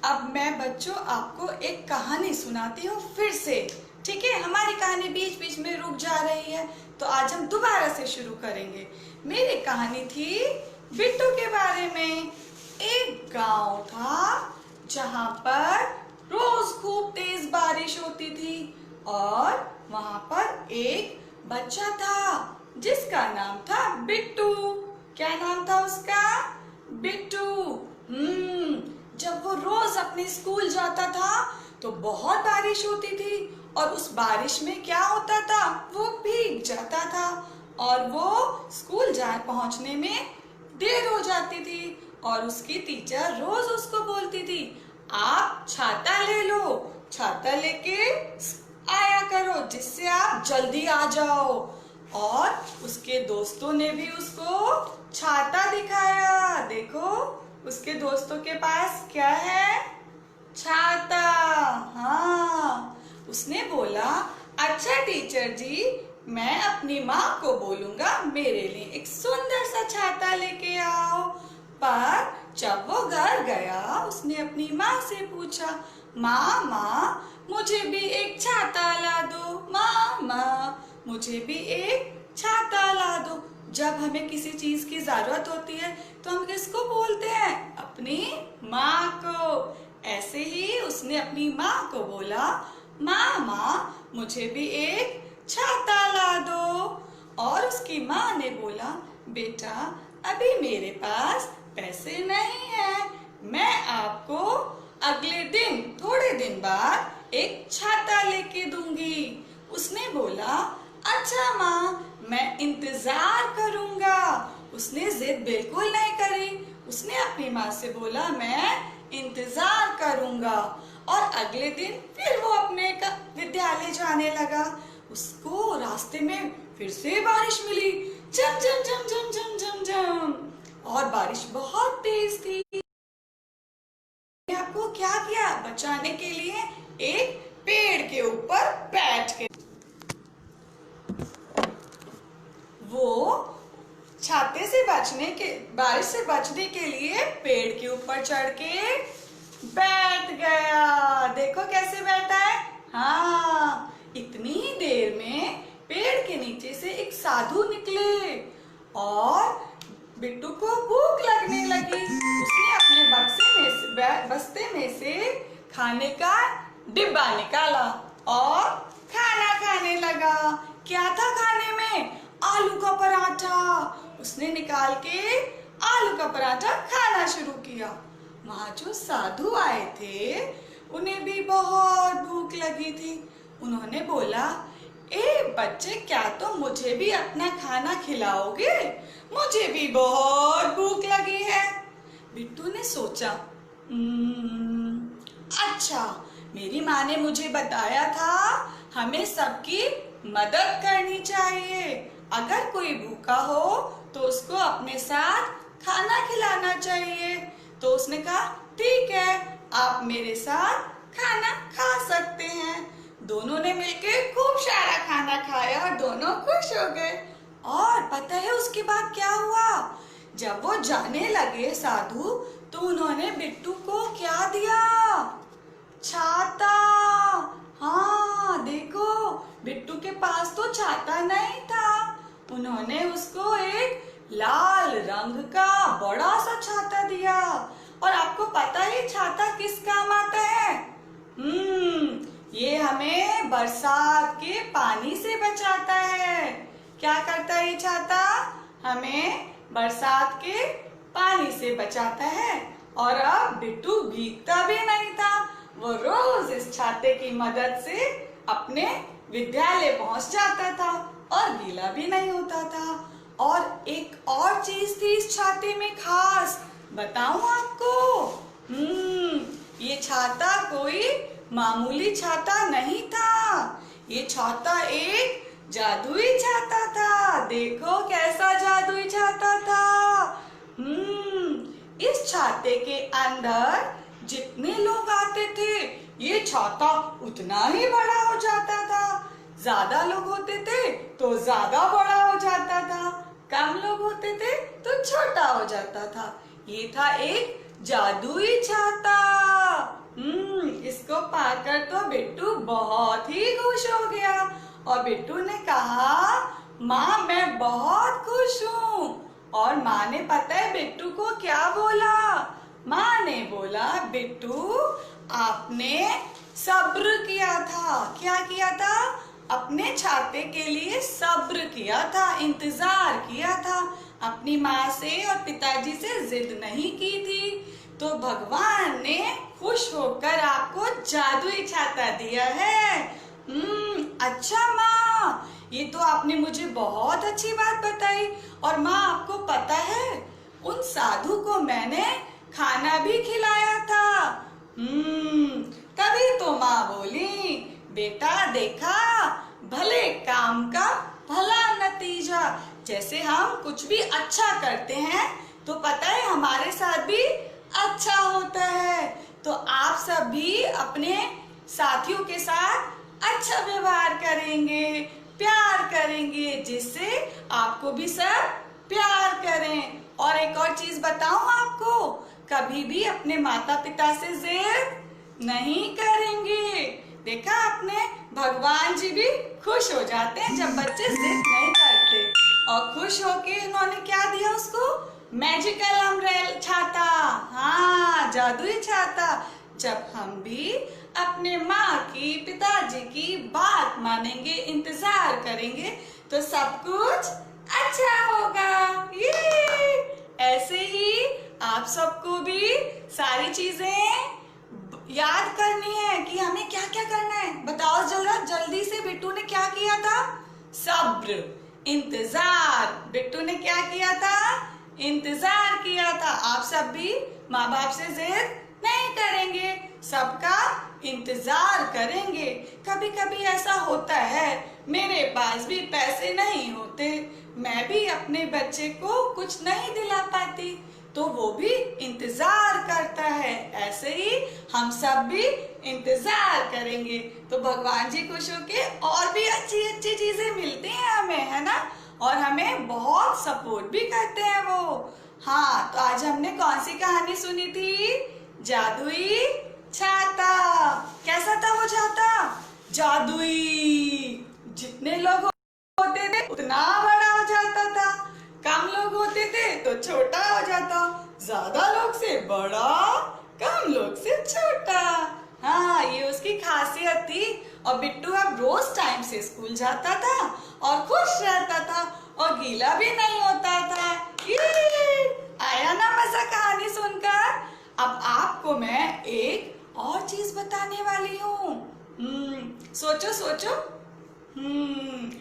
अब मैं बच्चों आपको एक कहानी सुनाती हूँ फिर से। ठीक है, हमारी कहानी बीच बीच में रुक जा रही है तो आज हम दोबारा से शुरू करेंगे। मेरी कहानी थी बिट्टू के बारे में। एक गांव था जहाँ पर रोज खूब तेज बारिश होती थी और वहाँ पर एक बच्चा था जिसका नाम था बिट्टू। क्या नाम था उसका? बिट्टू। जब वो रोज अपने स्कूल जाता था तो बहुत बारिश होती थी और उस बारिश में क्या होता था, वो भीग जाता था और वो स्कूल पहुंचने में देर हो जाती थी और उसकी टीचर रोज उसको बोलती थी, आप छाता ले लो, छाता लेके आया करो जिससे आप जल्दी आ जाओ। और उसके दोस्तों ने भी उसको छाता दिखाया। देखो उसके दोस्तों के पास क्या है? छाता। हाँ, उसने बोला, अच्छा टीचर जी, मैं अपनी माँ को बोलूंगा मेरे लिए एक सुंदर सा छाता लेके आओ। पर जब वो घर गया उसने अपनी माँ से पूछा, माँ मुझे भी एक छाता ला दो, माँ मुझे भी एक छाता ला दो। जब हमें किसी चीज की जरूरत होती है तो हम किसको बोलते हैं? अपनी माँ को। ऐसे ही उसने अपनी माँ को बोला, माँ मुझे भी एक छाता ला दो। और उसकी माँ ने बोला, बेटा अभी मेरे पास पैसे नहीं है, मैं आपको अगले दिन थोड़े दिन बाद एक छाता लेके दूंगी। उसने बोला, अच्छा माँ मैं इंतजार करूंगा। उसने जिद बिल्कुल नहीं करी। उसने अपनी माँ से बोला, मैं इंतजार करूंगा। और अगले दिन फिर वो अपने विद्यालय जाने लगा। उसको रास्ते में फिर से बारिश मिली, झम झम झम झम झम झम झम, और बारिश बहुत तेज थी। आपको क्या किया? बचाने के लिए एक पेड़ के ऊपर बैठ के वो छाते से बारिश से बचने के लिए पेड़ के ऊपर चढ़ के बैठ गया। देखो कैसे बैठा है। हाँ, इतनी ही देर में पेड़ के नीचे से एक साधु निकले और बिट्टू को भूख लगने लगी। उसने अपने बस्ते में से खाने का डिब्बा निकाला और खाना खाने लगा। क्या था खाने में? आलू का पराठा। उसने निकाल के आलू का पराठा खाना शुरू किया। वहां जो साधु आए थे उन्हें भी बहुत भूख लगी थी। उन्होंने बोला, ए बच्चे, क्या तुम मुझे भी अपना खाना खिलाओगे? मुझे भी बहुत भूख लगी है। बिट्टू ने सोचा, अच्छा, मेरी माँ ने मुझे बताया था हमें सबकी मदद करनी चाहिए। अगर कोई भूखा हो तो उसको अपने साथ खाना खिलाना चाहिए। तो उसने कहा, ठीक है, आप मेरे साथ खाना खा सकते हैं। दोनों ने मिलके खूब सारा खाना खाया और दोनों खुश हो गए। और पता है उसके बाद क्या हुआ? जब वो जाने लगे साधु, तो उन्होंने बिट्टू को क्या दिया? छाता। हाँ देखो, बिट्टू के पास तो छाता नहीं था। उन्होंने उसको एक लाल रंग का बड़ा सा छाता दिया। और आपको पता है छाता किस काम आता है? ये हमें बरसात के पानी से बचाता है। क्या करता है ये छाता? हमें बरसात के पानी से बचाता है। और अब बिट्टू भीगता भी नहीं था। वो रोज इस छाते की मदद से अपने विद्यालय पहुंच जाता था और गीला भी नहीं होता था। और एक और चीज थी इस छाते में खास, बताऊं आपको? ये छाता कोई मामूली छाता नहीं था। ये छाता एक जादुई छाता था। देखो कैसा जादुई छाता था। इस छाते के अंदर जितने लोग आते थे ये छाता उतना ही बड़ा हो जाता था। ज्यादा लोग होते थे तो ज्यादा बड़ा हो जाता था। कम लोग होते थे तो छोटा हो जाता था। ये था एक जादुई छाता। इसको पाकर तो बिट्टू बहुत ही खुश हो गया और बिट्टू ने कहा, माँ मैं बहुत खुश हूँ। और माँ ने पता है बिट्टू को क्या बोला? माँ ने बोला, बिट्टू आपने सब्र किया था। क्या किया था? अपने छाते के लिए सब्र किया था, इंतजार किया था। अपनी माँ से और पिताजी से जिद नहीं की थी, तो भगवान ने खुश होकर आपको जादुई छाता दिया है। अच्छा माँ, ये तो आपने मुझे बहुत अच्छी बात बताई। और माँ आपको पता है, उन साधु को मैंने खाना भी खिलाया था। तभी तो माँ बोली, बेटा देखा, भले काम का भला नतीजा। जैसे हम कुछ भी अच्छा करते हैं तो पता है हमारे साथ भी अच्छा होता है। तो आप सब भी अपने साथियों के साथ अच्छा व्यवहार करेंगे, प्यार करेंगे, जिससे आपको भी सब प्यार करें। और एक और चीज बताऊं आपको, कभी भी अपने माता पिता से जिद नहीं करेंगे। देखा आपने, भगवान जी भी खुश हो जाते हैं जब बच्चे जिद नहीं करते। और खुश होके इन्होंने क्या दिया उसको? मैजिकल अम्ब्रेला छाता। हाँ, जादुई छाता। जब हम भी अपने माँ की, पिताजी की बात मानेंगे, इंतजार करेंगे, तो सब कुछ अच्छा होगा। ये ऐसे ही आप सबको भी सारी चीजें याद करनी है कि हमें क्या क्या करना है। बताओ जरा जल्दी से, बिट्टू ने क्या किया था? सब्र, इंतजार। बिट्टू ने क्या किया था? इंतजार किया था। आप सब भी माँ बाप से जिद नहीं करेंगे, सबका इंतजार करेंगे। कभी कभी ऐसा होता है, मेरे पास भी पैसे नहीं होते, मैं भी अपने बच्चे को कुछ नहीं दिला पाती, तो वो भी इंतजार करता है। ऐसे ही हम सब भी इंतजार करेंगे तो भगवान जी खुश होके और भी अच्छी अच्छी चीजें मिलती हैं हमें, है ना? और हमें बहुत सपोर्ट भी करते हैं वो। हाँ, तो आज हमने कौन सी कहानी सुनी थी? जादुई छाता। कैसा था वो छाता? जादुई। जितने लोग होते थे उतना बड़ा हो जाता था, कम लोग होते थे तो छोटा हो जाता, ज्यादा लोग से बड़ा, कम लोग से छोटा। हाँ, ये उसकी खासियत थी। और बिट्टू अब रोज टाइम से स्कूल जाता था और खुश रहता था और गीला भी नहीं होता था। आया ना मजा कहानी सुनकर? अब आपको मैं एक और चीज बताने वाली हूँ। सोचो सोचो।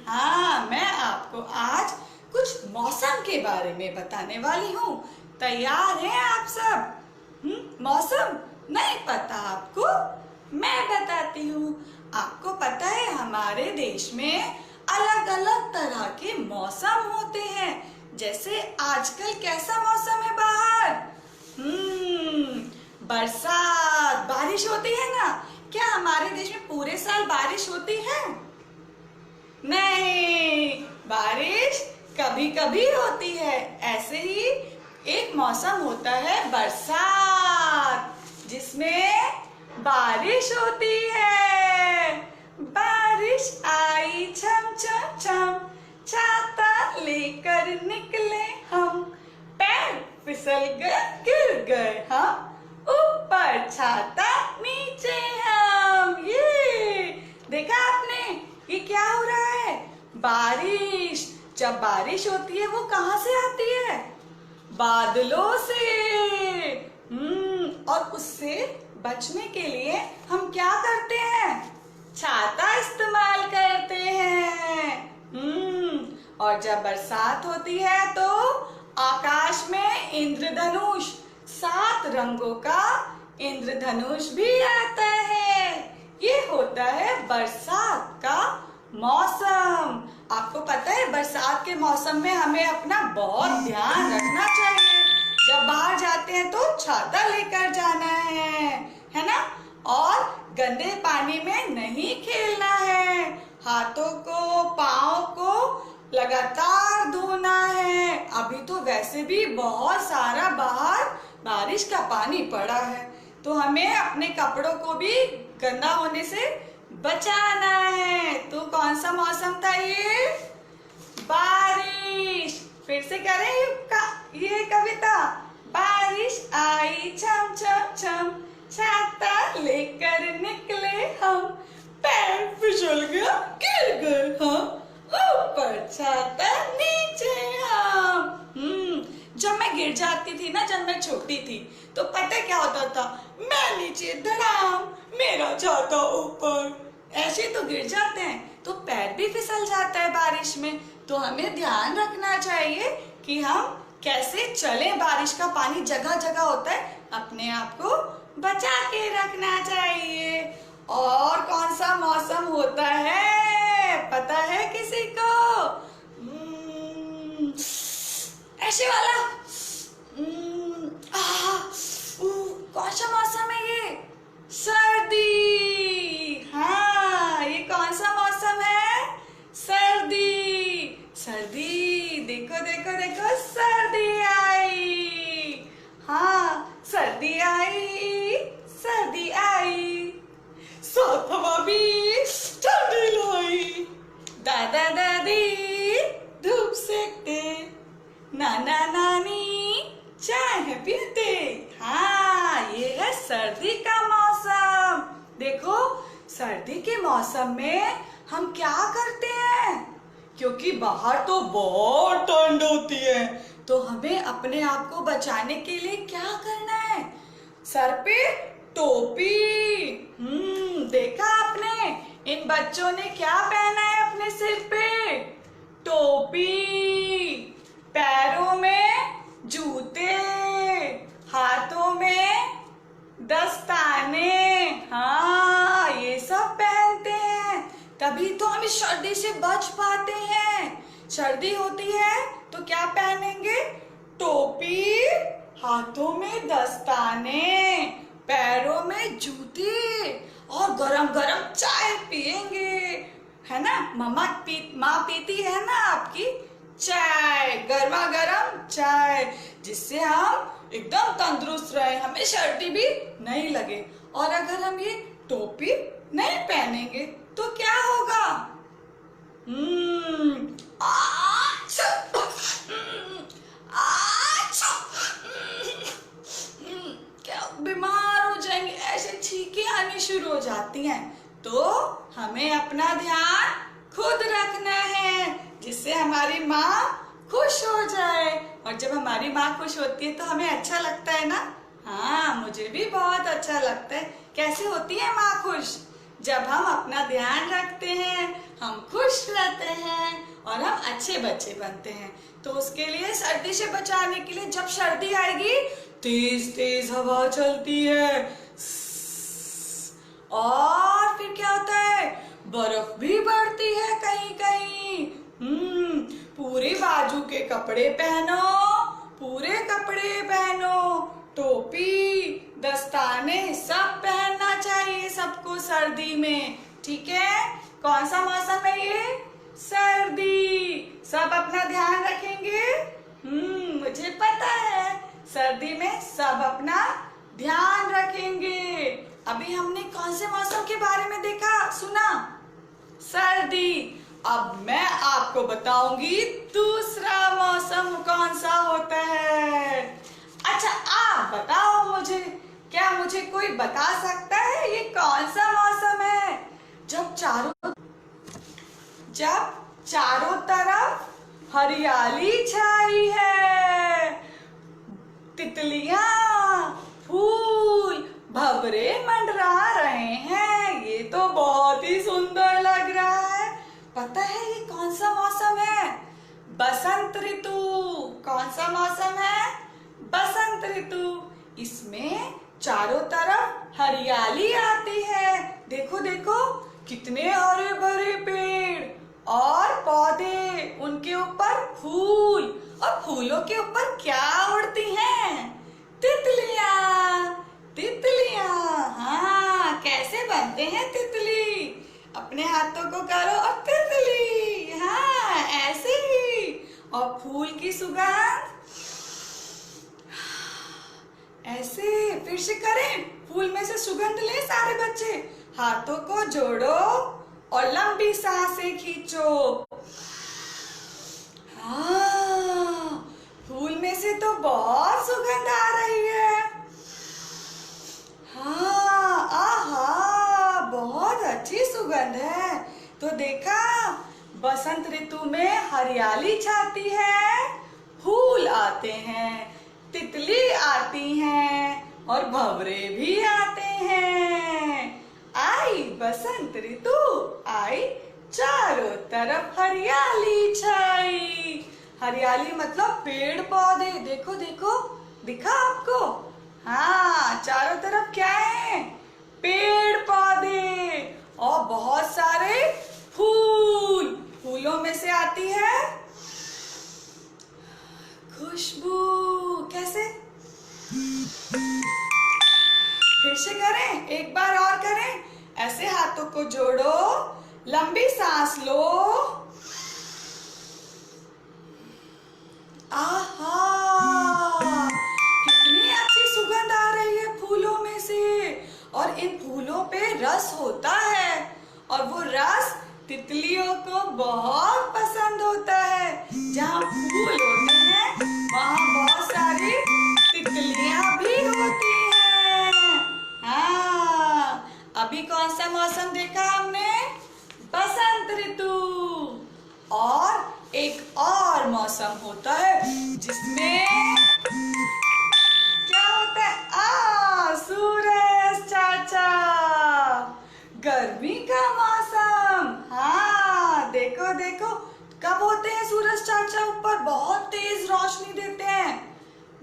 हाँ, मैं आपको आज कुछ मौसम के बारे में बताने वाली हूँ। तैयार हैं आप सब? मौसम नहीं पता आपको? मैं बताती हूँ। आपको पता है हमारे देश में अलग अलग तरह के मौसम होते हैं। जैसे आजकल कैसा मौसम है बाहर? बरसात, बारिश होती है ना? क्या हमारे देश में पूरे साल बारिश होती है? नहीं, बारिश कभी कभी होती है। ऐसे ही एक मौसम होता है बरसात, जिसमें बारिश होती है। बारिश आई छम छम छम, छाता लेकर निकले हम, पैर फिसल गए गिर गए हम, ऊपर छाता नीचे हम। ये देखा आपने, ये क्या हो रहा है? बारिश। जब बारिश होती है वो कहाँ से आती है? बादलों से। और उससे बचने के लिए हम क्या करते हैं? छाता इस्तेमाल करते हैं। और जब बरसात होती है तो आकाश में इंद्रधनुष, 7 रंगों का इंद्रधनुष भी आता है। ये होता है बरसात का मौसम। आपको पता है बरसात के मौसम में हमें अपना बहुत ध्यान रखना चाहिए। जब बाहर जाते हैं तो छाता लेकर जाना है ना? और गंदे पानी में नहीं खेलना है। हाथों को, पाँव को लगातार धोना है। अभी तो वैसे भी बहुत सारा बाहर बारिश का पानी पड़ा है, तो हमें अपने कपड़ों को भी गंदा होने से बचाना है। तो कौन सा मौसम था ये? बारिश। फिर से करें ये कविता। बारिश आई छम छम छम, छाता लेकर निकले हम, पैर फिसल गया गिर गए हम, ऊपर छाता नीचे हम। जब मैं गिर जाती थी ना, जब मैं छोटी थी, तो पता क्या होता था? मैं नीचे धड़ाम, मेरा छाता ऊपर। ऐसे तो गिर जाते हैं, तो पैर भी फिसल जाता है बारिश में। तो हमें ध्यान रखना चाहिए कि हम कैसे चलें। बारिश का पानी जगह जगह होता है, अपने आप को बचा के रखना चाहिए। और कौन सा मौसम होता है, पता है किसी को? ऐसे वाला। कौन सा मौसम है ये? सर्दी। हाँ, ये कौन सा मौसम है? सर्दी। सर्दी। देखो देखो देखो, सर्दी आई। हाँ, सर्दी आई, सर्दी आई, साथ हवा भी ठंडी लाई। दादा दादी धूप सेकते, नाना नानी चाय पीते। हाँ, ये है सर्दी का मौसम। देखो, सर्दी के मौसम में हम क्या करते हैं? क्योंकि बाहर तो बहुत ठंड होती है, तो हमें अपने आप को बचाने के लिए क्या करना है? सर पे टोपी। देखा आपने इन बच्चों ने क्या पहना है अपने सिर पे? टोपी। पैरों में जूते, हाथों में दस्ताने। हाँ, ये सब पहनते हैं, तभी तो हम इस सर्दी से बच पाते हैं। सर्दी होती है तो क्या पहनेंगे? टोपी, हाथों में दस्ताने, पैरों में जूते, और गरम गरम चाय पिएंगे, है ना? माँ पीती है ना आपकी चाय, गर्मा गर्म चाय, जिससे हम एकदम तंदुरुस्त रहे, हमें सर्दी भी नहीं लगे। और अगर हम ये टोपी नहीं पहनेंगे तो क्या होगा? क्या बीमार हो जाएंगे, ऐसे छींकें आनी शुरू हो जाती हैं। तो हमें अपना ध्यान खुद रखना है, जिससे हमारी माँ खुश हो जाए। और जब हमारी माँ खुश होती है तो हमें अच्छा लगता है ना? हाँ, मुझे भी बहुत अच्छा लगता है। कैसे होती है माँ खुश? जब हम अपना ध्यान रखते हैं, हम खुश रहते हैं और हम अच्छे बच्चे बनते हैं। तो उसके लिए, सर्दी से बचाने के लिए, जब सर्दी आएगी तेज तेज हवा चलती है, और फिर क्या होता है? बर्फ भी पड़ती है कहीं कहीं। पूरे बाजू के कपड़े पहनो, पूरे कपड़े पहनो, टोपी, दस्ताने सब पहनना चाहिए सबको सर्दी में, ठीक है? कौन सा मौसम है ये? सर्दी। सब अपना ध्यान रखेंगे? मुझे पता है, सर्दी में सब अपना ध्यान रखेंगे। अभी हमने कौन से मौसम के बारे में देखा, सुना? सर्दी। अब मैं आपको बताऊंगी दूसरा मौसम कौन सा होता है। अच्छा, आप बताओ मुझे, क्या मुझे कोई बता सकता है ये कौन सा मौसम है? जब चारों तरफ हरियाली छाई है, तितलियां, फूल, भंवरे मंडरा रहे हैं, ये तो बहुत ही सुंदर लग रहा है। पता है ये कौन सा मौसम है? बसंत ऋतु। कौन सा मौसम है? बसंत ऋतु। इसमें चारों तरफ हरियाली आती है। देखो देखो, कितने हरे भरे पेड़ और पौधे, उनके ऊपर फूल, और फूलों के ऊपर क्या उड़ती हैं? तितलियां। तितलियां। हाँ, कैसे बनते हैं तितली? अपने हाथों को करो और तितली। हाँ, ऐसे ऐसे फिर से करें। फूल में से सुगंध ले सारे बच्चे। हाथों को जोड़ो और लंबी सांसें खींचो। हाँ, फूल में से तो बहुत सुगंध आ रही है। हाँ, आहा, बहुत अच्छी सुगंध है। तो देखा, बसंत ऋतु में हरियाली छाती है, फूल आते हैं, तितली आती हैं और भंवरे भी आते हैं। आई बसंत ऋतु, आई चारों तरफ हरियाली छाई। हरियाली मतलब पेड़ पौधे। देखो देखो, दिखा आपको? हाँ, चारों तरफ क्या है? पेड़ पौधे और बहुत सारे फूल। फूलों में से आती है खुशबू। कैसे? फिर से करें, एक बार और करें। ऐसे हाथों को जोड़ो, लंबी सांस लो। आहा, कितनी अच्छी सुगंध आ रही है फूलों में से। और इन फूलों पे रस होता है और वो रस तितलियों को बहुत पसंद होता है। जहाँ फूल होते हैं वहाँ बहुत सारी तितलियां भी होती हैं। हाँ, अभी कौन सा मौसम देखा हमने? बसंत ऋतु। और एक और मौसम होता है जिसमें क्या होता है? सूरज चाचा, गर्मी का मौसम। हाँ, देखो देखो, कब होते हैं सूरज चाचा ऊपर? बहुत तेज रोशनी देते हैं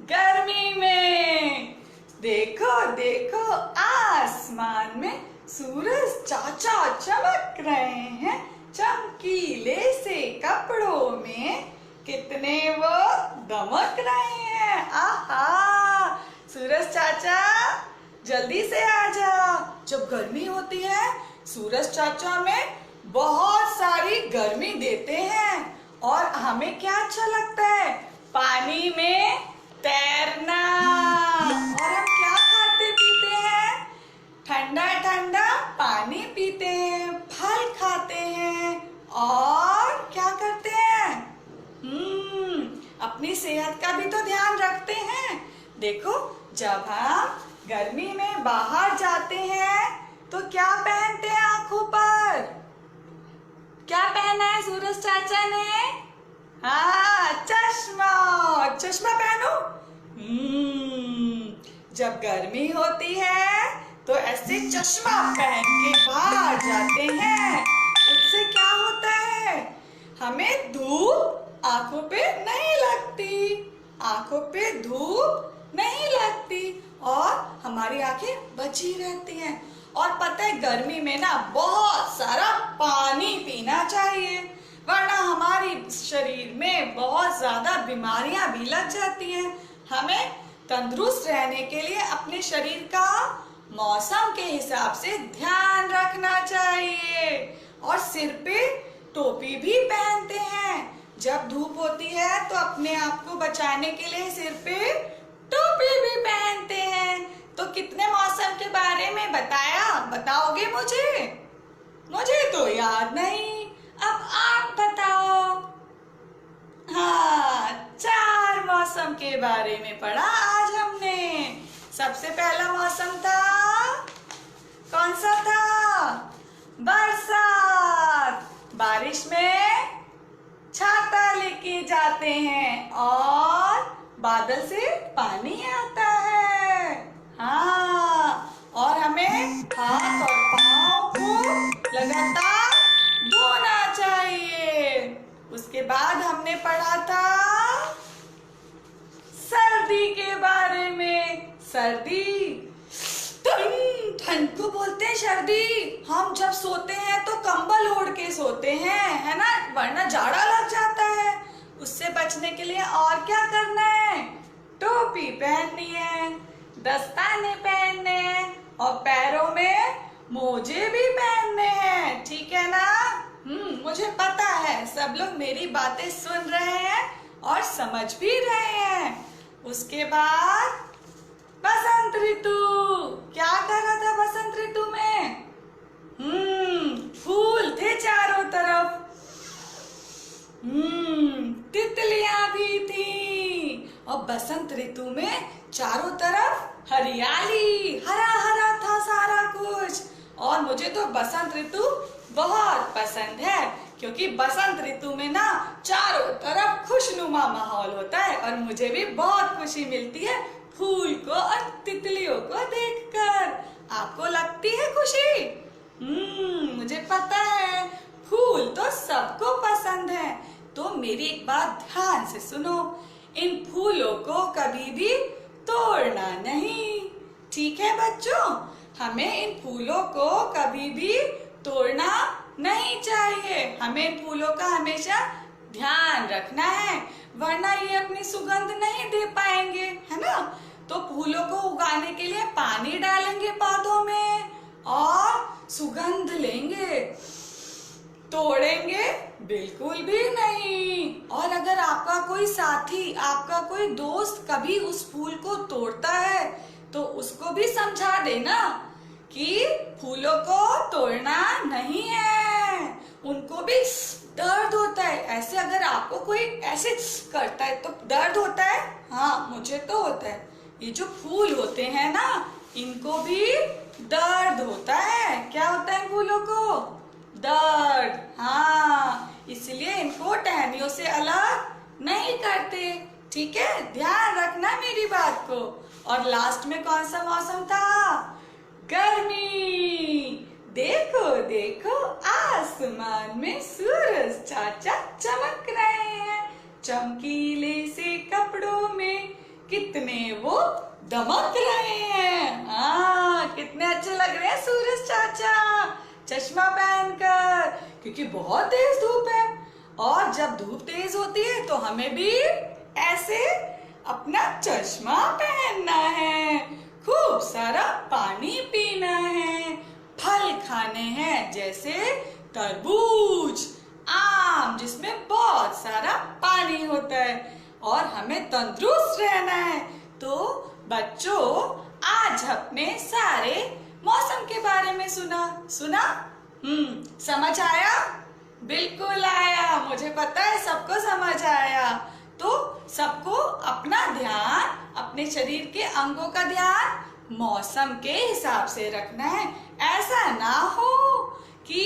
गर्मी में। देखो देखो, आसमान में सूरज चाचा चमक रहे हैं चमकीले से कपड़ों में। कितने वो दमक रहे हैं। आहा, सूरज चाचा जल्दी से आ जाओ। जब गर्मी होती है सूरज चाचा में बहुत सारी गर्मी देते हैं। और हमें क्या अच्छा लगता है? पानी में तैरना। और हम क्या खाते पीते हैं? ठंडा ठंडा पानी पीते हैं, फल खाते हैं और क्या करते हैं? अपनी सेहत का भी तो ध्यान रखते हैं। देखो, जब हम गर्मी में बाहर जाते हैं तो क्या पहनते हैं आंखों पर? क्या पहना है सूरज चाचा ने? हाँ, चश्मा। चश्मा पहनो। जब गर्मी होती है तो ऐसे चश्मा पहन के बाहर जाते हैं। उससे क्या होता है? हमें धूप आंखों पे नहीं लगती। आंखों पे धूप नहीं लगती और हमारी आंखें बची रहती हैं। और पता है, गर्मी में ना बहुत सारा पानी पीना चाहिए, वरना हमारी शरीर में बहुत ज्यादा बीमारियां भी लग जाती हैं। हमें तंदुरुस्त रहने के लिए अपने शरीर का मौसम के हिसाब से ध्यान रखना चाहिए। और सिर पे टोपी भी पहनते हैं। जब धूप होती है तो अपने आप को बचाने के लिए सिर पे टोपी भी पहनते हैं। तो कितने मौसम के बारे में बताया? बताओगे मुझे? मुझे तो याद नहीं, अब आप बताओ। हाँ, 4 मौसम के बारे में पढ़ा आज हमने। सबसे पहला मौसम था, कौन सा था? बरसात। बारिश में छाता लेके जाते हैं और बादल से पानी आता है। हाँ, और हमें हाथ और पाँव को लगातार धोना चाहिए। उसके बाद हमने पढ़ा था सर्दी के बारे में। सर्दी, ठंड को बोलते हैं सर्दी। हम जब सोते हैं तो कंबल ओढ़ के सोते हैं, है ना, वरना जाड़ा लग जाता है। उससे बचने के लिए और क्या करना है? टोपी पहननी है, दस्ताने पहनने हैं और पैरों में मोजे भी पहनने हैं। ठीक है ना? मुझे पता है सब लोग मेरी बातें सुन रहे हैं और समझ भी रहे हैं। उसके बाद बस में चारों तरफ हरियाली, हरा हरा था सारा कुछ। और मुझे तो बसंत ऋतु बहुत पसंद है, क्योंकि बसंत ऋतु में ना चारों तरफ खुशनुमा माहौल होता है और मुझे भी बहुत खुशी मिलती है फूल को और तितलियों को देखकर। आपको लगती है खुशी? मुझे पता है, फूल तो सबको पसंद है। तो मेरी एक बात ध्यान से सुनो, इन फूलों को कभी भी तोड़ना नहीं, ठीक है बच्चों? हमें इन फूलों को कभी भी तोड़ना नहीं चाहिए। हमें इन फूलों का हमेशा ध्यान रखना है, वरना ये अपनी सुगंध नहीं दे पाएंगे, है ना? तो फूलों को उगाने के लिए पानी डालेंगे पौधों में और सुगंध लेंगे, तोड़ेंगे बिल्कुल भी नहीं। और अगर आपका कोई साथी, आपका कोई दोस्त कभी उस फूल को तोड़ता है तो उसको भी समझा देना कि फूलों को तोड़ना नहीं है, उनको भी दर्द होता है। ऐसे अगर आपको कोई ऐसे करता है तो दर्द होता है? हाँ, मुझे तो होता है। ये जो फूल होते हैं ना, इनको भी दर्द होता है। क्या होता है फूलों को? दर्द। हाँ, इसलिए इनको टहनियों से अलग नहीं करते, ठीक है? ध्यान रखना मेरी बात को। और लास्ट में कौन सा मौसम था? गर्मी। देखो देखो, आसमान में सूरज चाचा चमक रहे हैं, चमकीले से कपड़ों में कितने वो दमक रहे हैं। हाँ, कितने अच्छे लग रहे हैं सूरज चाचा चश्मा पहनकर, क्योंकि बहुत तेज धूप है। और जब धूप तेज होती है तो हमें भी ऐसे अपना चश्मा पहनना है, खूब सारा पानी पीना है, फल खाने हैं जैसे तरबूज, आम जिसमें बहुत सारा पानी होता है, और हमें तंदुरुस्त रहना है। तो बच्चों, आज हमने सारे मौसम के बारे में सुना? समझ आया? बिल्कुल आया, मुझे पता है सबको समझ आया। तो सबको अपना ध्यान, अपने शरीर के अंगों का ध्यान मौसम के हिसाब से रखना है। ऐसा ना हो कि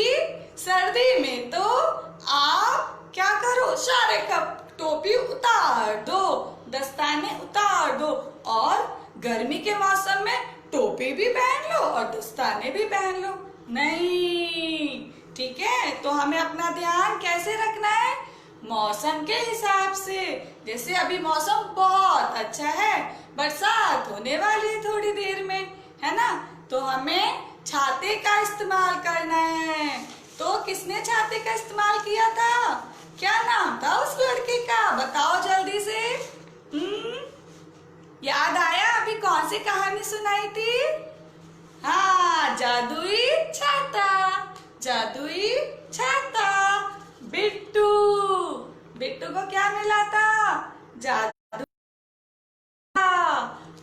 सर्दी में तो आप क्या करो, सारे कप टोपी उतार दो, दस्ताने उतार दो, और गर्मी के मौसम में टोपी भी पहन लो और दस्ताने भी पहन लो। नहीं, ठीक है? तो हमें अपना ध्यान कैसे रखना है? मौसम के हिसाब से। जैसे अभी मौसम बहुत अच्छा है, बरसात होने वाली है थोड़ी देर में, है ना? तो हमें छाते का इस्तेमाल करना है। तो किसने छाते का इस्तेमाल किया था? क्या नाम था उस लड़के का? बताओ जल्दी से। याद आया? अभी कौन सी कहानी सुनाई थी? हाँ, जादुई छाता। जादुई छाता। बिट्टू, बिट्टू को क्या मिला था? जादू।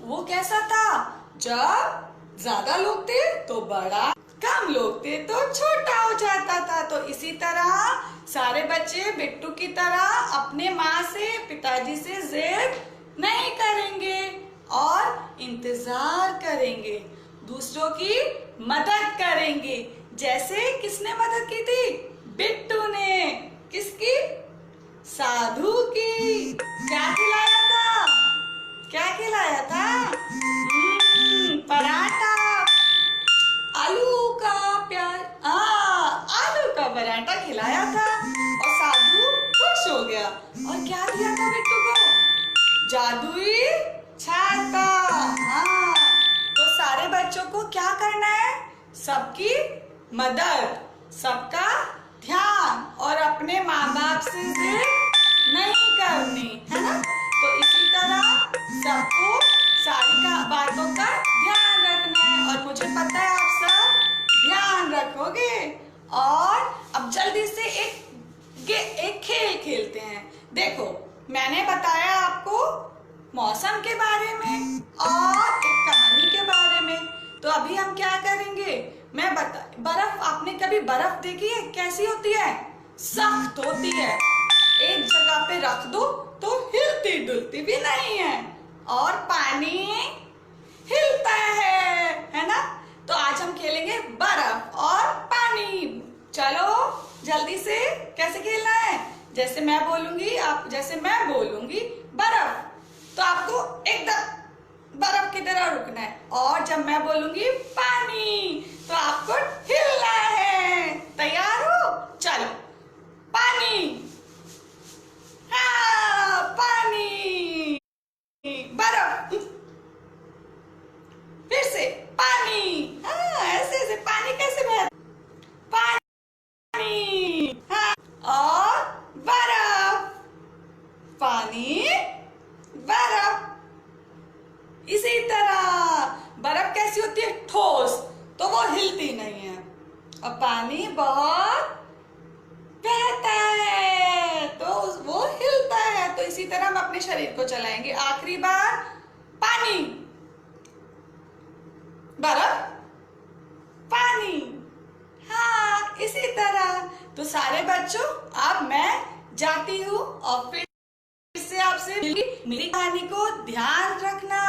वो कैसा था? जब ज्यादा लोग थे तो बड़ा, कम लोग थे तो छोटा हो जाता था। तो इसी तरह सारे बच्चे बिट्टू की तरह अपने माँ से, पिताजी से जिद नहीं करेंगे और इंतजार करेंगे, दूसरों की मदद करेंगे। जैसे किसने मदद की थी? बिट्टू ने। किसकी? साधु की। क्या खिलाया था? क्या खिलाया था? पराठा, आलू का प्याज, आलू का पराठा खिलाया था और साधु खुश हो गया। और क्या दिया था बिट्टू को? जादुई छाता। हाँ, तो सारे बच्चों को क्या करना है? सबकी मदद, सबका ध्यान, और अपने माँ बाप से जिद नहीं करनी, है ना? तो इसी तरह सबको सारी बातों का ध्यान रखना है, और मुझे पता है आप सब ध्यान रखोगे। और अब जल्दी से एक खेल खेलते हैं। देखो, मैंने बताया आपको मौसम के बारे में और एक कहानी के बारे में। तो अभी हम क्या करेंगे? बर्फ, आपने कभी बर्फ देखी है? कैसी होती है? सख्त होती है। एक जगह पे रख दो तो हिलती डुलती भी नहीं है। और पानी हिलता है ना। तो आज हम खेलेंगे बर्फ और पानी। चलो जल्दी से, कैसे खेलना है? जैसे मैं बोलूंगी बर्फ, तो आपको एकदम बर्फ की तरह रुकना है। और जब मैं बोलूंगी पानी, तो आपको हिलना है। तैयार हो? चलो, पानी, हाँ पानी, बर्फ, फिर से पानी, हाँ ऐसे ऐसे पानी कैसे बहता, पानी, हाँ, और बर्फ, पानी, बर्फ। इसी तरह बर्फ कैसी होती है? ठोस, तो वो हिलती नहीं है। और पानी बहुत बहता है, तो वो हिलता है। तो इसी तरह हम अपने शरीर को चलाएंगे। आखिरी बार, पानी, बर्फ, पानी, हाँ इसी तरह। तो सारे बच्चों, अब मैं जाती हूँ और फिर से आपसे मेरी कहानी को ध्यान रखना,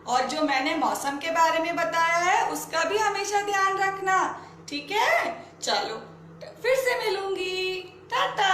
और जो मैंने मौसम के बारे में बताया है उसका भी हमेशा ध्यान रखना, ठीक है? चलो फिर से मिलूंगी, टाटा।